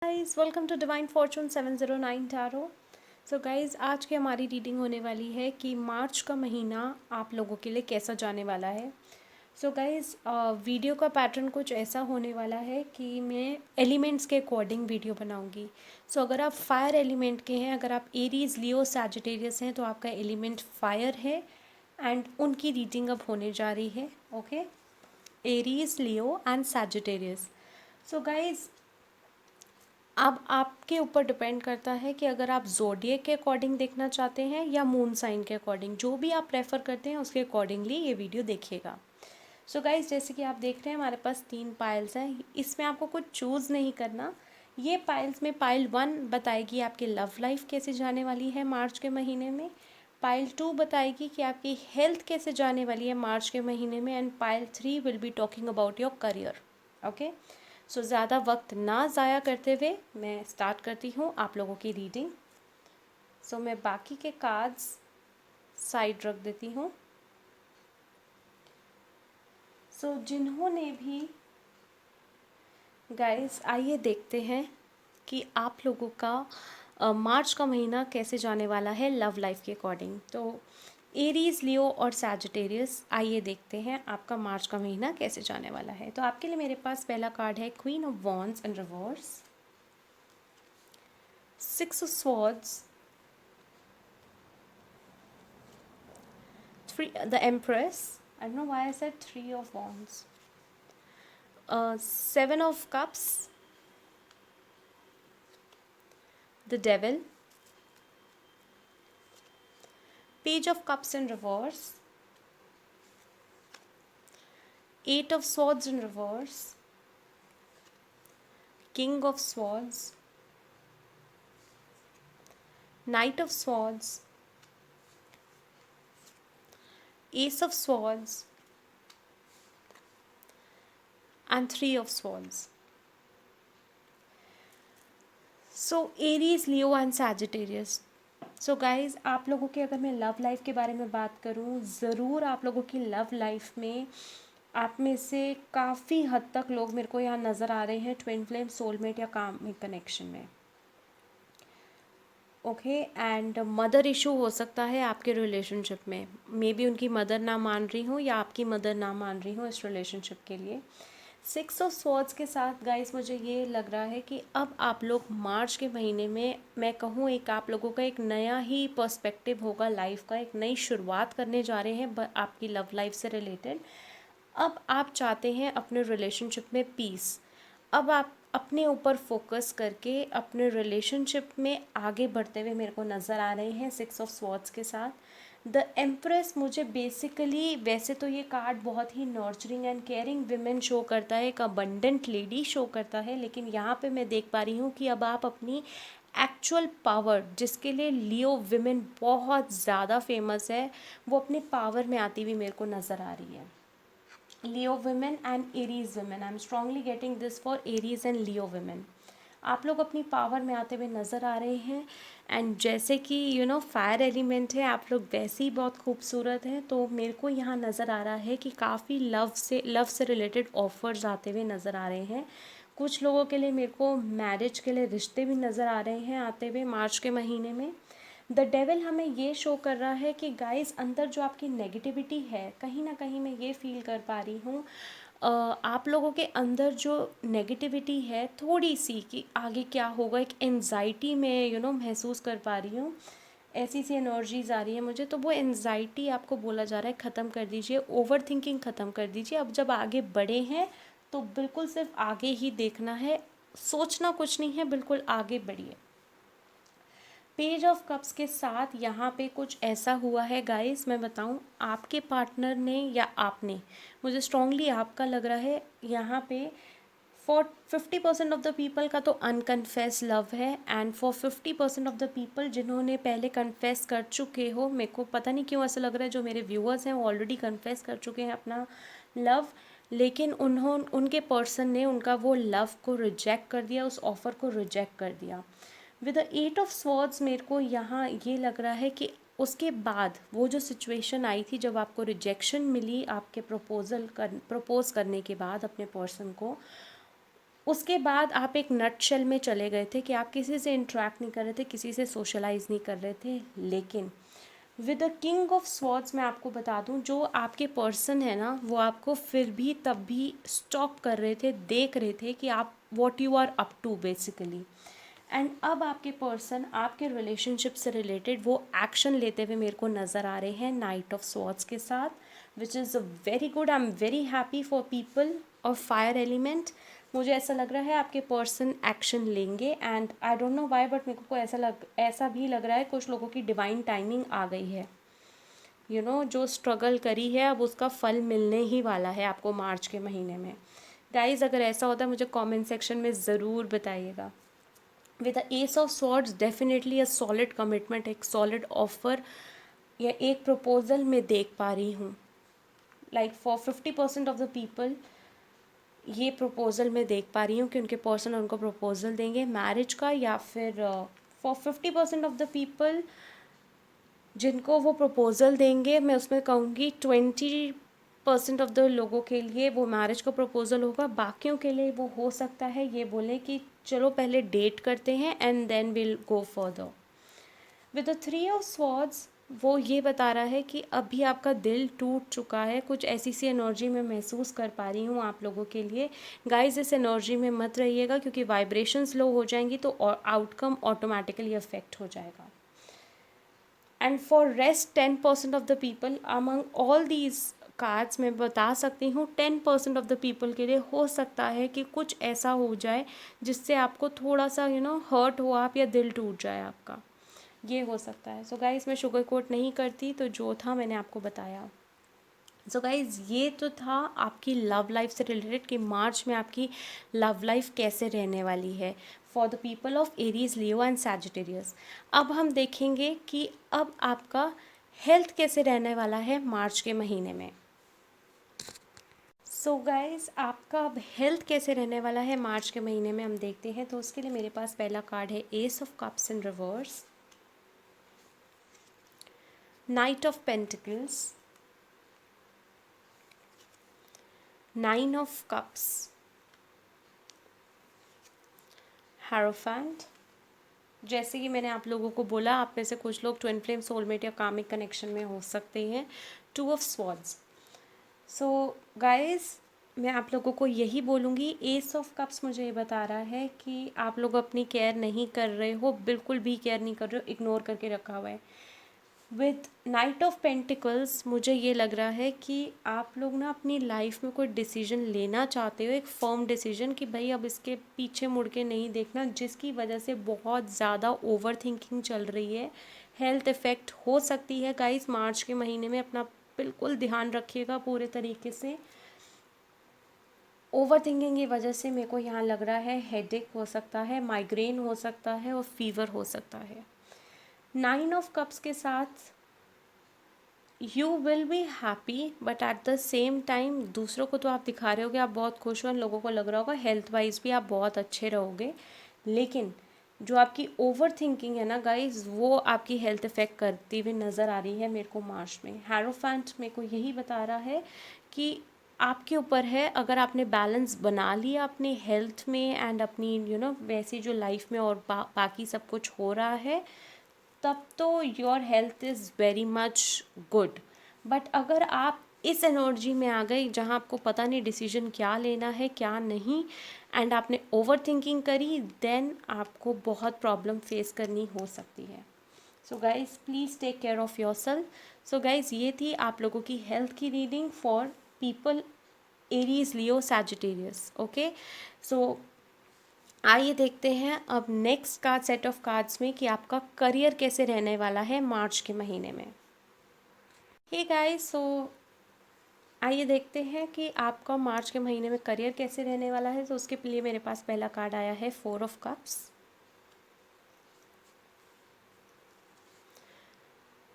Guys welcome to divine fortune 709 tarot. So guys आज की हमारी रीडिंग होने वाली है कि मार्च का महीना आप लोगों के लिए कैसा जाने वाला है। सो गाइस वीडियो का पैटर्न कुछ ऐसा होने वाला है कि मैं एलिमेंट्स के अकॉर्डिंग वीडियो बनाऊंगी। सो अगर आप फायर एलिमेंट के हैं, अगर आप एरीज, लियो, सैजिटेरियस हैं तो आपका एलिमेंट फायर है एंड उनकी रीडिंग अब होने जा रही है। Okay, Aries, Leo and Sagittarius. So guys अब आपके ऊपर डिपेंड करता है कि अगर आप ज़ोडिएक के अकॉर्डिंग देखना चाहते हैं या मून साइन के अकॉर्डिंग, जो भी आप प्रेफर करते हैं उसके अकॉर्डिंगली ये वीडियो देखिएगा। सो गाइज जैसे कि आप देख रहे हैं हमारे पास 3 पाइल्स हैं, इसमें आपको कुछ चूज़ नहीं करना। ये पाइल्स में पाइल 1 बताएगी आपकी लव लाइफ कैसे जाने वाली है मार्च के महीने में, पाइल 2 बताएगी कि आपकी हेल्थ कैसे जाने वाली है मार्च के महीने में, and pile 3 will be talking about your career. Okay, so ज़्यादा वक्त ना ज़ाया करते हुए मैं स्टार्ट करती हूँ आप लोगों की रीडिंग। सो मैं बाकी के कार्ड्स साइड रख देती हूँ। सो जिन्होंने भी गाइस, आइए देखते हैं कि आप लोगों का मार्च का महीना कैसे जाने वाला है लव लाइफ के अकॉर्डिंग। तो एरीज, लियो और सैजिटेरियस, आइए देखते हैं आपका मार्च का महीना कैसे जाने वाला है। तो आपके लिए मेरे पास पहला कार्ड है queen of wands in reverse, 6 of swords, the Empress. I don't know why I said 3 of Wands. 7 of Cups, the Devil, Page of Cups in reverse, 8 of Swords in reverse, King of Swords, Knight of Swords, Ace of Swords, and 3 of Swords. So Aries, Leo and Sagittarius. So guys, आप लोगों के अगर मैं love life के बारे में बात करूँ, ज़रूर आप लोगों की लव लाइफ में आप में से काफ़ी हद तक लोग मेरे को यहाँ नज़र आ रहे हैं ट्विन फ्लेम, सोलमेट या कामिक कनेक्शन में। ओके, एंड मदर इशू हो सकता है आपके रिलेशनशिप में, मे बी उनकी मदर ना मान रही हूँ या आपकी मदर ना मान रही हूँ इस रिलेशनशिप के लिए। 6 ऑफ स्वॉर्ड्स के साथ गाइस मुझे ये लग रहा है कि अब आप लोग मार्च के महीने में, मैं कहूँ, एक आप लोगों का एक नया ही पर्सपेक्टिव होगा लाइफ का, एक नई शुरुआत करने जा रहे हैं आपकी लव लाइफ से रिलेटेड। अब आप चाहते हैं अपने रिलेशनशिप में पीस। अब आप अपने ऊपर फोकस करके अपने रिलेशनशिप में आगे बढ़ते हुए मेरे को नज़र आ रहे हैं 6 ऑफ स्वॉर्ड्स के साथ। द एम्प्रेस मुझे बेसिकली, वैसे तो ये कार्ड बहुत ही nurturing and caring women show करता है, एक अबंडेंट लेडी शो करता है, लेकिन यहाँ पे मैं देख पा रही हूँ कि अब आप अपनी एक्चुअल पावर, जिसके लिए लियो विमेन बहुत ज़्यादा फेमस है, वो अपने पावर में आती हुई मेरे को नज़र आ रही है। Leo women and Aries women. I'm strongly getting this for Aries and Leo women. आप लोग अपनी पावर में आते हुए नज़र आ रहे हैं, एंड जैसे कि फायर एलिमेंट है, आप लोग वैसे ही बहुत खूबसूरत हैं। तो मेरे को यहाँ नज़र आ रहा है कि काफ़ी लव से रिलेटेड ऑफर्स आते हुए नज़र आ रहे हैं। कुछ लोगों के लिए मेरे को मैरिज के लिए रिश्ते भी नज़र आ रहे हैं आते हुए मार्च के महीने में। द डेविल हमें ये शो कर रहा है कि गाइस, अंदर जो आपकी नेगेटिविटी है, कहीं ना कहीं मैं ये फील कर पा रही हूँ आप लोगों के अंदर जो नेगेटिविटी है थोड़ी सी, कि आगे क्या होगा, एक एनजाइटी में महसूस कर पा रही हूँ। ऐसी सी एनर्जीज आ रही है मुझे, तो वो एनजाइटी आपको बोला जा रहा है ख़त्म कर दीजिए, ओवर थिंकिंग ख़त्म कर दीजिए। अब जब आगे बढ़े हैं तो बिल्कुल सिर्फ आगे ही देखना है, सोचना कुछ नहीं है, बिल्कुल आगे बढ़िए। पेज ऑफ कप्स के साथ यहाँ पे कुछ ऐसा हुआ है गाइस, मैं बताऊँ, आपके पार्टनर ने या आपने, मुझे स्ट्रांगली आपका लग रहा है यहाँ पे, फॉर 50% ऑफ द पीपल का तो अनकन्फेस लव है, and for 50% of the people जिन्होंने पहले कन्फेस कर चुके हो, मेरे को पता नहीं क्यों ऐसा लग रहा है जो मेरे व्यूअर्स हैं वो ऑलरेडी कन्फेस कर चुके हैं अपना लव, लेकिन उनके पर्सन ने उनका वो लव को रिजेक्ट कर दिया, उस ऑफ़र को रिजेक्ट कर दिया। विद द 8 ऑफ स्वॉर्ड्स मेरे को यहाँ ये लग रहा है कि उसके बाद वो जो सिचुएशन आई थी जब आपको रिजेक्शन मिली आपके प्रपोज़ करने के बाद अपने पर्सन को, उसके बाद आप एक नटशेल में चले गए थे कि आप किसी से इंटरेक्ट नहीं कर रहे थे, किसी से सोशलाइज नहीं कर रहे थे। लेकिन with the king of swords मैं आपको बता दूं, जो आपके पर्सन है ना, वो आपको फिर भी तब भी स्टॉप कर रहे थे, देख रहे थे कि आप what you are up to basically. And अब आपके पर्सन आपके रिलेशनशिप से रिलेटेड वो एक्शन लेते हुए मेरे को नज़र आ रहे हैं नाइट ऑफ स्वॉर्ड्स के साथ, which is very good. I am very happy for people of fire element. मुझे ऐसा लग रहा है आपके पर्सन एक्शन लेंगे, and I don't know why, but मेरे को ऐसा भी लग रहा है कुछ लोगों की डिवाइन टाइमिंग आ गई है। जो स्ट्रगल करी है अब उसका फल मिलने ही वाला है आपको मार्च के महीने में। गाइज अगर ऐसा होता है मुझे कमेंट सेक्शन में ज़रूर बताइएगा। With the S of swords definitely a solid commitment, एक सॉलिड ऑफर या एक प्रपोजल मैं देख पा रही हूँ। Like for 50% of the people ये प्रपोज़ल मैं देख पा रही हूँ कि उनके पर्सन उनको प्रपोज़ल देंगे मैरिज का, या फिर फॉर 50% ऑफ द पीपल जिनको वो प्रपोज़ल देंगे, मैं उसमें कहूँगी 20% ऑफ द लोगों के लिए वो मैरिज का प्रपोज़ल होगा। बाकियों के लिए वो हो सकता है ये बोले कि चलो पहले डेट करते हैं and then will go further. With the three of swords वो ये बता रहा है कि अभी आपका दिल टूट चुका है, कुछ ऐसी सी एनर्जी मैं महसूस कर पा रही हूँ आप लोगों के लिए। गाइस इस एनर्जी में मत रहिएगा क्योंकि वाइब्रेशंस लो हो जाएंगी तो आउटकम ऑटोमेटिकली अफेक्ट हो जाएगा। And for rest 10% of the people among all these cards मैं बता सकती हूँ 10% ऑफ द पीपल के लिए हो सकता है कि कुछ ऐसा हो जाए जिससे आपको थोड़ा सा हर्ट हो आप, या दिल टूट जाए आपका, ये हो सकता है। सो गाइज़ मैं शुगर कोट नहीं करती, तो जो था मैंने आपको बताया। सो गाइज़ ये तो था आपकी लव लाइफ से रिलेटेड कि मार्च में आपकी लव लाइफ कैसे रहने वाली है for the people of Aries, Leo and Sagittarius. अब हम देखेंगे कि अब आपका हेल्थ कैसे रहने वाला है मार्च के महीने में। सो गाइज़ आपका अब हेल्थ कैसे रहने वाला है मार्च के महीने में हम देखते हैं। तो उसके लिए मेरे पास पहला कार्ड है S of cups in reverse, night of pentacles, nine of cups, hierophant. जैसे कि मैंने आप लोगों को बोला, आप में से कुछ लोग ट्विन फ्लेम, सोलमेट या कामिक कनेक्शन में हो सकते हैं। Two of swords. So guys मैं आप लोगों को यही बोलूँगी, एस ऑफ कप्स मुझे ये बता रहा है कि आप लोग अपनी केयर नहीं कर रहे हो, बिल्कुल भी केयर नहीं कर रहे हो, इग्नोर करके रखा हुआ है। विद नाइट ऑफ पेंटिकल्स मुझे ये लग रहा है कि आप लोग ना अपनी लाइफ में कोई डिसीजन लेना चाहते हो, एक फर्म डिसीजन कि भाई अब इसके पीछे मुड़ के नहीं देखना, जिसकी वजह से बहुत ज़्यादा ओवर थिंकिंग चल रही है। हेल्थ इफ़ेक्ट हो सकती है गाइस मार्च के महीने में, अपना बिल्कुल ध्यान रखिएगा पूरे तरीके से। ओवर थिंकिंग की वजह से मेरे को यहाँ लग रहा है हेडेक हो सकता है, माइग्रेन हो सकता है और फीवर हो सकता है। नाइन ऑफ कप्स के साथ you will be happy, but at the same time दूसरों को तो आप दिखा रहे हो कि आप बहुत खुश हो, लोगों को लग रहा होगा हेल्थ वाइज भी आप बहुत अच्छे रहोगे, लेकिन जो आपकी ओवर थिंकिंग है ना गाइज, वो आपकी हेल्थ इफेक्ट करती हुई नज़र आ रही है मेरे को मार्च में। हेरोफेंट मेरे को यही बता रहा है कि आपके ऊपर है, अगर आपने बैलेंस बना लिया अपने हेल्थ में एंड अपनी वैसी जो लाइफ में और बाकी सब कुछ हो रहा है, तब तो your health is very much good. But अगर आप इस एनर्जी में आ गई जहाँ आपको पता नहीं डिसीजन क्या लेना है क्या नहीं, एंड आपने ओवर थिंकिंग करी, देन आपको बहुत प्रॉब्लम फेस करनी हो सकती है। So guys please take care of yourself. So guys ये थी आप लोगों की हेल्थ की reading for people Aries, Leo, Sagittarius. Okay, so आइए देखते हैं अब next card set of cards में कि आपका करियर कैसे रहने वाला है मार्च के महीने में। हे गाइस, सो आइए देखते हैं कि आपका मार्च के महीने में करियर कैसे रहने वाला है। तो उसके लिए मेरे पास पहला कार्ड आया है 4 of cups,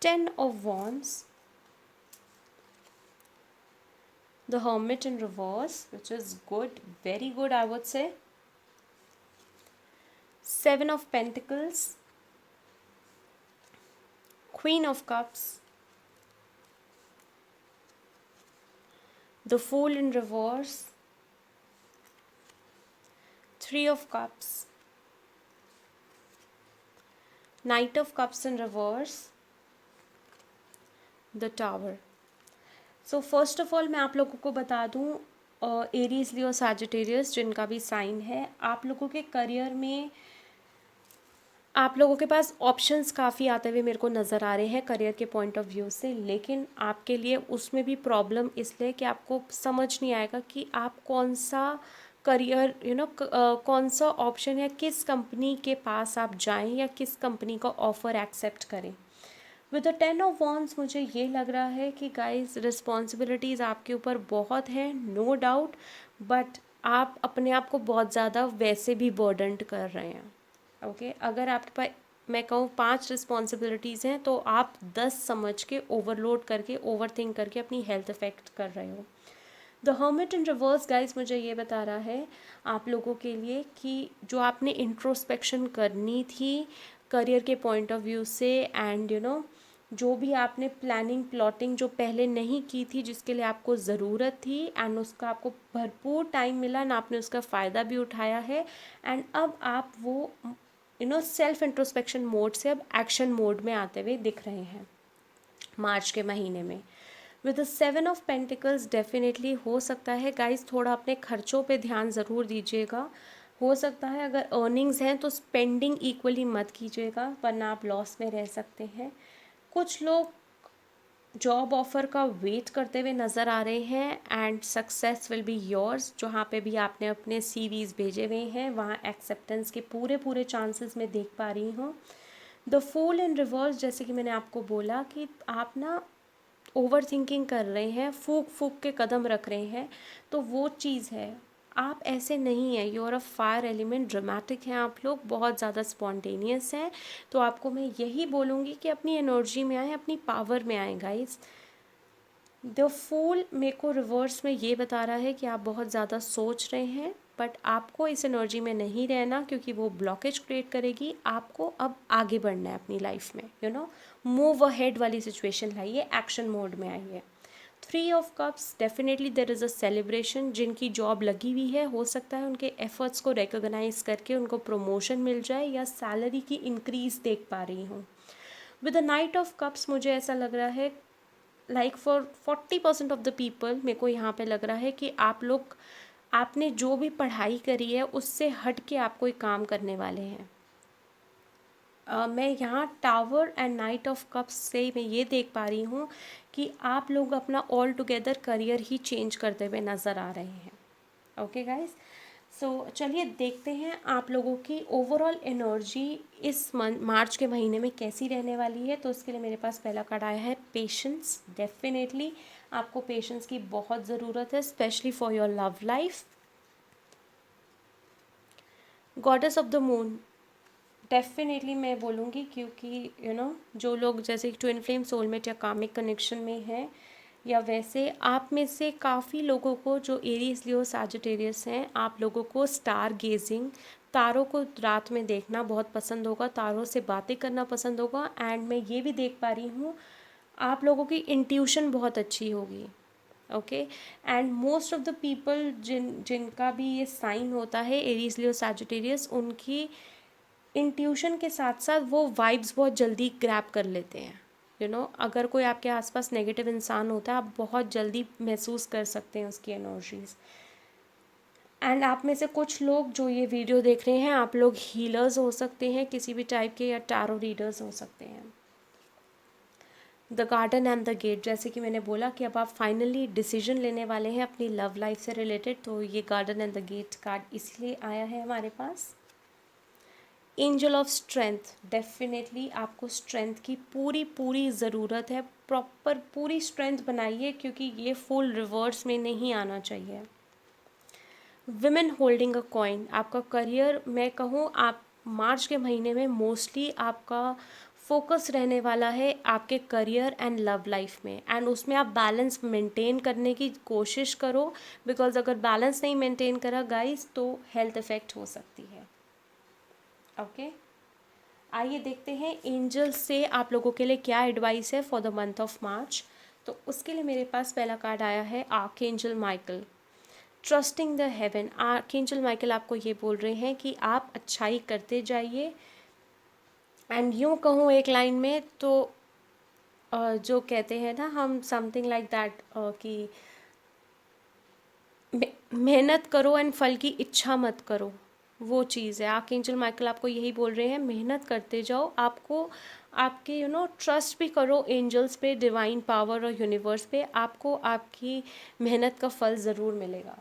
10 of wands, the hermit in reverse which is good, very good I would say, 7 of pentacles, queen of cups, the fool in reverse, three of cups, night of cups in reverse, the tower. So first of all मैं आप लोगों को बता दूँ, Aries, Leo, Sagittarius जिनका भी sign है, आप लोगों के करियर में आप लोगों के पास ऑप्शंस काफ़ी आते हुए मेरे को नज़र आ रहे हैं करियर के पॉइंट ऑफ व्यू से, लेकिन आपके लिए उसमें भी प्रॉब्लम इसलिए कि आपको समझ नहीं आएगा कि आप कौन सा करियर कौन सा ऑप्शन या किस कंपनी के पास आप जाएं या किस कंपनी का ऑफ़र एक्सेप्ट करें। विद द 10 ऑफ वॉन्ड्स मुझे ये लग रहा है कि गाइस रिस्पॉन्सिबिलिटीज़ आपके ऊपर बहुत हैं, नो डाउट, बट आप अपने आप को बहुत ज़्यादा वैसे भी बर्डनड कर रहे हैं। ओके अगर आपके पास मैं कहूँ 5 रिस्पॉन्सिबिलिटीज़ हैं तो आप 10 समझ के ओवरलोड करके ओवर थिंक करके अपनी हेल्थ इफ़ेक्ट कर रहे हो। The hermit in reverse guys मुझे ये बता रहा है आप लोगों के लिए कि जो आपने इंट्रोस्पेक्शन करनी थी करियर के पॉइंट ऑफ व्यू से, एंड जो भी आपने प्लानिंग प्लॉटिंग जो पहले नहीं की थी जिसके लिए आपको ज़रूरत थी, एंड उसका आपको भरपूर टाइम मिला ना, आपने उसका फ़ायदा भी उठाया है, एंड अब आप वो सेल्फ इंट्रोस्पेक्शन मोड से अब एक्शन मोड में आते हुए दिख रहे हैं मार्च के महीने में। With the 7 of pentacles definitely हो सकता है गाइस थोड़ा अपने खर्चों पे ध्यान ज़रूर दीजिएगा। हो सकता है अगर अर्निंग्स हैं तो स्पेंडिंग इक्वली मत कीजिएगा वरना आप लॉस में रह सकते हैं। कुछ लोग जॉब ऑफ़र का वेट करते हुए नज़र आ रहे हैं, and success will be yours. जहाँ पे भी आपने अपने सीवीज़ भेजे हुए हैं वहाँ एक्सेप्टेंस के पूरे चांसेस मैं देख पा रही हूँ। द फूल इन रिवर्स, जैसे कि मैंने आपको बोला कि आप ना ओवर थिंकिंग कर रहे हैं, फूक के कदम रख रहे हैं, तो वो चीज़ है। आप ऐसे नहीं हैं, you are a fire element, dramatic हैं आप लोग, बहुत ज़्यादा स्पॉन्टेनियस हैं। तो आपको मैं यही बोलूँगी कि अपनी एनर्जी में आएँ, अपनी पावर में आएँ गाइस। द फूल मेरे को रिवर्स में ये बता रहा है कि आप बहुत ज़्यादा सोच रहे हैं, बट आपको इस एनर्जी में नहीं रहना क्योंकि वो ब्लॉकेज क्रिएट करेगी। आपको अब आगे बढ़ना है अपनी लाइफ में, मूव अहेड वाली सिचुएशन लाइए, एक्शन मोड में आइए। 3 of cups, definitely there is a celebration. जिनकी जॉब लगी हुई है हो सकता है उनके एफर्ट्स को रिकॉग्नाइज करके उनको प्रमोशन मिल जाए या सैलरी की इंक्रीज देख पा रही हूँ। With the night of cups मुझे ऐसा लग रहा है like for 40% of the people मेरे को यहाँ पे लग रहा है कि आप लोग आपने जो भी पढ़ाई करी है उससे हट के आप कोई काम करने वाले हैं। मैं यहाँ tower and night of cups से मैं ये देख पा रही हूँ कि आप लोग अपना ऑल टुगेदर करियर ही चेंज करते हुए नज़र आ रहे हैं। ओके गाइस, सो चलिए देखते हैं आप लोगों की ओवरऑल एनर्जी इस मार्च के महीने में कैसी रहने वाली है। तो उसके लिए मेरे पास पहला कार्ड आया है पेशेंस। डेफिनेटली आपको पेशेंस की बहुत ज़रूरत है, specially for your love life. Goddess of the moon, definitely मैं बोलूँगी क्योंकि जो लोग जैसे ट्विन फ्लेम, सोलमेट या कामिक कनेक्शन में हैं, या वैसे आप में से काफ़ी लोगों को जो एरीज, लियो, सैजिटेरियस हैं, आप लोगों को स्टार गेजिंग, तारों को रात में देखना बहुत पसंद होगा, तारों से बातें करना पसंद होगा। एंड मैं ये भी देख पा रही हूँ आप लोगों की इंट्यूशन बहुत अच्छी होगी। Okay, and most of the people जिनका भी ये साइन होता है एरीज, लियो, सैजिटेरियस, उनकी इंट्यूशन के साथ साथ वो वाइब्स बहुत जल्दी ग्रैब कर लेते हैं। अगर कोई आपके आसपास नेगेटिव इंसान होता है आप बहुत जल्दी महसूस कर सकते हैं उसकी एनर्जीज। एंड आप में से कुछ लोग जो ये वीडियो देख रहे हैं आप लोग हीलर्स हो सकते हैं किसी भी टाइप के, या टैरो रीडर्स हो सकते हैं। The garden and the gate, जैसे कि मैंने बोला कि अब आप फाइनली डिसीजन लेने वाले हैं अपनी लव लाइफ से रिलेटेड, तो ये garden and the gate card इसलिए आया है हमारे पास। एंजल ऑफ स्ट्रेंथ, डेफिनेटली आपको स्ट्रेंथ की पूरी ज़रूरत है, प्रॉपर पूरी स्ट्रेंथ बनाइए क्योंकि ये फुल रिवर्स में नहीं आना चाहिए। विमेन होल्डिंग अ कॉइन, आपका करियर मैं कहूँ आप मार्च के महीने में मोस्टली आपका फोकस रहने वाला है आपके करियर एंड लव लाइफ में, एंड उसमें आप बैलेंस मेंटेन करने की कोशिश करो, बिकॉज अगर बैलेंस नहीं मेंटेन करा गाइस तो हेल्थ इफ़ेक्ट हो सकती है। ओके, आइए देखते हैं एंजल से आप लोगों के लिए क्या एडवाइस है for the month of March. तो उसके लिए मेरे पास पहला कार्ड आया है archangel Michael. Trusting the haven, archangel Michael आपको ये बोल रहे हैं कि आप अच्छाई करते जाइए। एंड यूँ कहूँ एक लाइन में तो जो कहते हैं ना हम समथिंग लाइक दैट कि मेहनत करो एंड फल की इच्छा मत करो, वो चीज़ है। आर्कएंजल माइकल आपको यही बोल रहे हैं, मेहनत करते जाओ, आपको आपके ट्रस्ट भी करो एंजल्स पे, डिवाइन पावर और यूनिवर्स पे, आपको आपकी मेहनत का फल ज़रूर मिलेगा।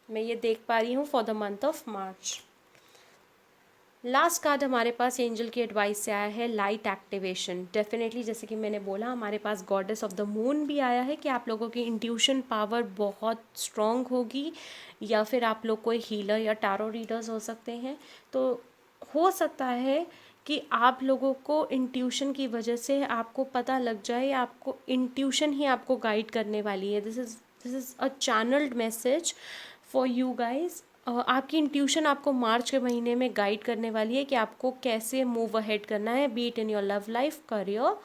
मैं ये देख पा रही हूँ for the month of March. Last card हमारे पास एंजल की एडवाइस से आया है, लाइट एक्टिवेशन। डेफिनेटली जैसे कि मैंने बोला, हमारे पास गॉडेस ऑफ द मून भी आया है कि आप लोगों की इंट्यूशन पावर बहुत स्ट्रॉन्ग होगी, या फिर आप लोग कोई हीलर या टारो रीडर्स हो सकते हैं। तो हो सकता है कि आप लोगों को इंट्यूशन की वजह से आपको पता लग जाए, आपको इंट्यूशन ही आपको गाइड करने वाली है। This is a channelled message for you guys. आपकी इंट्यूशन आपको मार्च के महीने में गाइड करने वाली है कि आपको कैसे मूव अहेड करना है, be it in your love life, career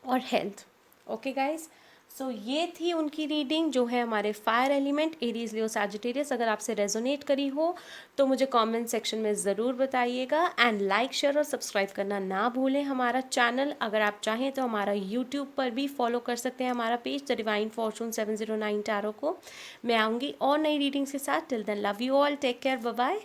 और हेल्थ। ओके गाइज, सो ये थी उनकी रीडिंग जो है हमारे fire element Aries Leo Sagittarius. अगर आपसे रेजोनेट करी हो तो मुझे कमेंट सेक्शन में ज़रूर बताइएगा। एंड लाइक शेयर और सब्सक्राइब करना ना भूलें हमारा चैनल। अगर आप चाहें तो हमारा यूट्यूब पर भी फॉलो कर सकते हैं हमारा page the divine fortune 709 tarot को। मैं आऊँगी और नई रीडिंग्स के साथ। Till then love you all, take care, bye bye.